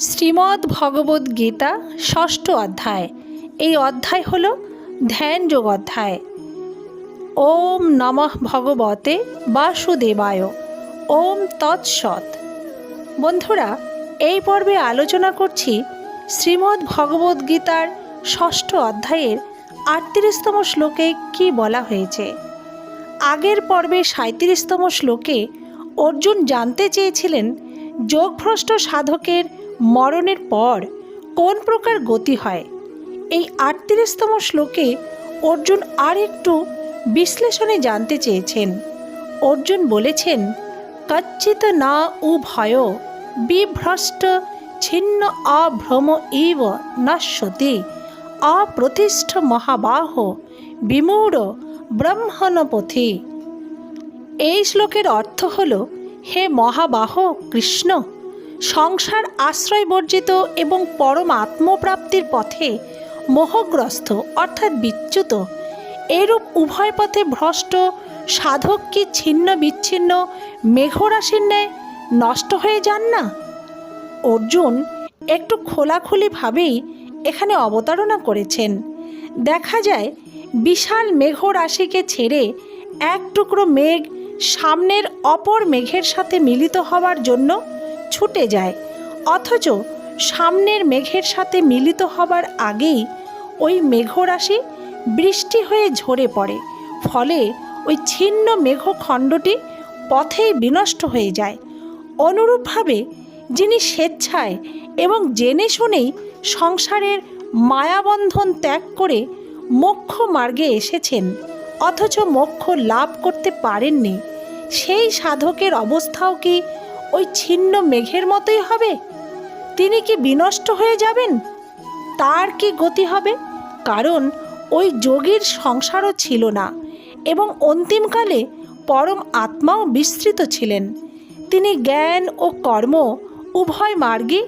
শ্রীমদ্ ভগবদ্ গীতা ষষ্ঠ অধ্যায়। এই অধ্যায় হল ধ্যান যোগ অধ্যায়। ওম নমঃ ভগবতে বাসুদেবায়। ওম তৎসৎ। বন্ধুরা, এই পর্বে আলোচনা করছি শ্রীমদ্ ভগবদ্ গীতার ষষ্ঠ অধ্যায়ের ৩৮তম শ্লোকে কি বলা হয়েছে। আগের পর্বে ৩৭তম শ্লোকে অর্জুন জানতে চেয়েছিলেন যোগভ্রষ্ট সাধকের মরণের পর কোন প্রকার গতি হয়। এই ৩৮তম শ্লোকে অর্জুন আর একটু বিশ্লেষণে জানতে চেয়েছেন। অর্জুন বলেছেন, কচ্চিত না উভয় বিভ্রষ্ট ছিন্ন অভ্রম ইব নশ্যতি অপ্রতিষ্ঠ মহাবাহ বিমূঢ় ব্রহ্মণপথি। এই শ্লোকের অর্থ হল, হে মহাবাহ কৃষ্ণ, সংসার আশ্রয় বর্জিত এবং পরম আত্মপ্রাপ্তির পথে মোহগ্রস্ত অর্থাৎ বিচ্যুত এরূপ উভয় পথে ভ্রষ্ট সাধক কি ছিন্ন বিচ্ছিন্ন মেঘরাশির ন্যায় নষ্ট হয়ে যান না? অর্জুন একটু খোলাখুলিভাবেই এখানে অবতারণা করেছেন। দেখা যায় বিশাল মেঘরাশিকে ছেড়ে এক টুকরো মেঘ সামনের অপর মেঘের সাথে মিলিত হওয়ার জন্য ছুটে যায়, অথচ সামনের মেঘের সাথে মিলিত হবার আগেই ওই মেঘরাশি বৃষ্টি হয়ে ঝরে পড়ে, ফলে ওই ছিন্ন মেঘখণ্ডটি পথেই বিনষ্ট হয়ে যায়। অনুরূপভাবে যিনি স্বেচ্ছায় এবং জেনে শুনেই সংসারের মায়াবন্ধন ত্যাগ করে মোক্ষ মার্গে এসেছেন, অথচ মোক্ষ লাভ করতে পারেননি, সেই সাধকের অবস্থাও কি ওই ছিন্ন মেঘের মতোই হবে? তিনি কি বিনষ্ট হয়ে যাবেন? তার কি গতি হবে? কারণ ওই যোগীর সংসারও ছিল না এবং অন্তিমকালে পরম আত্মাও বিস্তৃত ছিলেন। তিনি জ্ঞান ও কর্ম উভয় মার্গে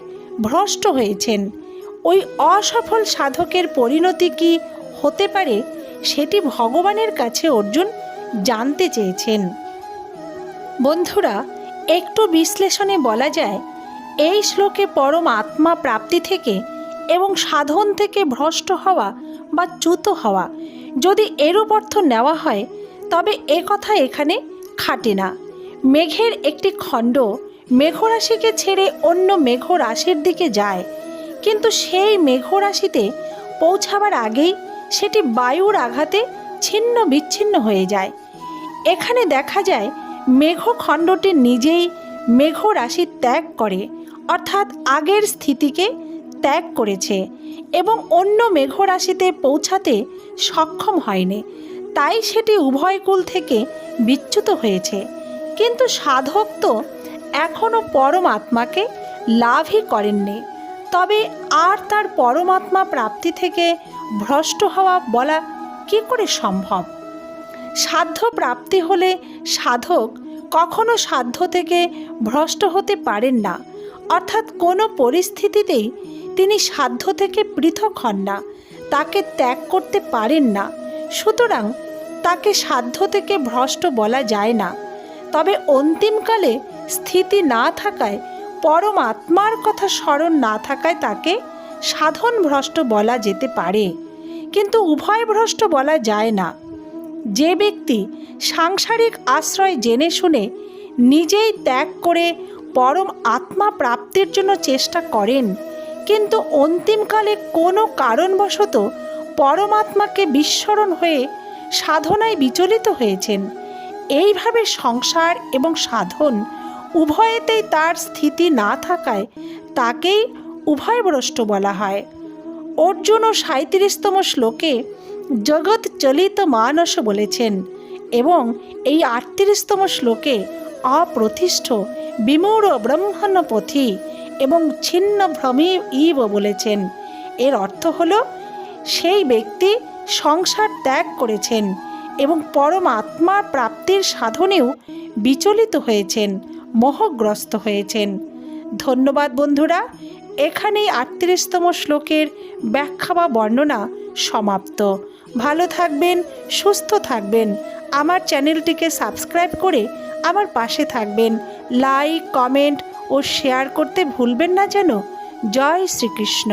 ভ্রষ্ট হয়েছেন। ওই অসফল সাধকের পরিণতি কি হতে পারে সেটি ভগবানের কাছে অর্জুন জানতে চেয়েছেন। বন্ধুরা, একটু বিশ্লেষণে বলা যায়, এই শ্লোকে পরম আত্মা প্রাপ্তি থেকে এবং সাধন থেকে ভ্রষ্ট হওয়া বা চ্যুত হওয়া যদি এরূপ অর্থ নেওয়া হয়, তবে এ কথা এখানে খাটে না। মেঘের একটি খণ্ড মেঘরাশিকে ছেড়ে অন্য মেঘরাশির দিকে যায়, কিন্তু সেই মেঘরাশিতে পৌঁছাবার আগেই সেটি বায়ুর আঘাতে ছিন্ন বিচ্ছিন্ন হয়ে যায়। এখানে দেখা যায় মেঘখণ্ডটি নিজেই মেঘরাশি ত্যাগ করে, অর্থাৎ আগের স্থিতিকে ত্যাগ করেছে এবং অন্য মেঘরাশিতে পৌঁছাতে সক্ষম হয়নি, তাই সেটি উভয়কুল থেকে বিচ্যুত হয়েছে। কিন্তু সাধক তো এখনও পরমাত্মাকে লাভই করেননি, তবে আর তার পরমাত্মা প্রাপ্তি থেকে ভ্রষ্ট হওয়া বলা কী করে সম্ভব? সাধ্য প্রাপ্তি হলে সাধক কখনো সাধ্য থেকে ভ্রষ্ট হতে পারেন না, অর্থাৎ কোনো পরিস্থিতিতেই তিনি সাধ্য থেকে পৃথক হন না, তাকে ত্যাগ করতে পারেন না। সুতরাং তাকে সাধ্য থেকে ভ্রষ্ট বলা যায় না। তবে অন্তিমকালে স্থিতি না থাকায়, পরম আত্মার কথা স্মরণ না থাকায় তাকে সাধন ভ্রষ্ট বলা যেতে পারে, কিন্তু উভয় ভ্রষ্ট বলা যায় না। যে ব্যক্তি সাংসারিক আশ্রয় জেনে শুনে নিজেই ত্যাগ করে পরম আত্মা প্রাপ্তির জন্য চেষ্টা করেন, কিন্তু অন্তিমকালে কোনো কারণবশত পরমাত্মাকে বিস্মরণ হয়ে সাধনায় বিচলিত হয়েছেন, এইভাবে সংসার এবং সাধন উভয়েতেই তার স্থিতি না থাকায় তাকেই উভয়ভ্রষ্ট বলা হয়। অর্জুনও ৩৭তম শ্লোকে জগৎ চলিত মানস বলেছেন এবং এই ৩৮তম শ্লোকে অপ্রতিষ্ঠ বিমূঢ় ব্রহ্মণপথি এবং ছিন্ন ভ্রমী ইব বলেছেন। এর অর্থ হল, সেই ব্যক্তি সংসার ত্যাগ করেছেন এবং পরম আত্মা প্রাপ্তির সাধনেও বিচলিত হয়েছেন, মোহগ্রস্ত হয়েছেন। ধন্যবাদ বন্ধুরা, এখানেই ৩৮তম শ্লোকের ব্যাখ্যা বা বর্ণনা সমাপ্ত। ভালো থাকবেন, সুস্থ থাকবেন। আমার চ্যানেলটিকে সাবস্ক্রাইব করে আমার পাশে থাকবেন। লাইক, কমেন্ট ও শেয়ার করতে ভুলবেন না যেন। জয় শ্রীকৃষ্ণ।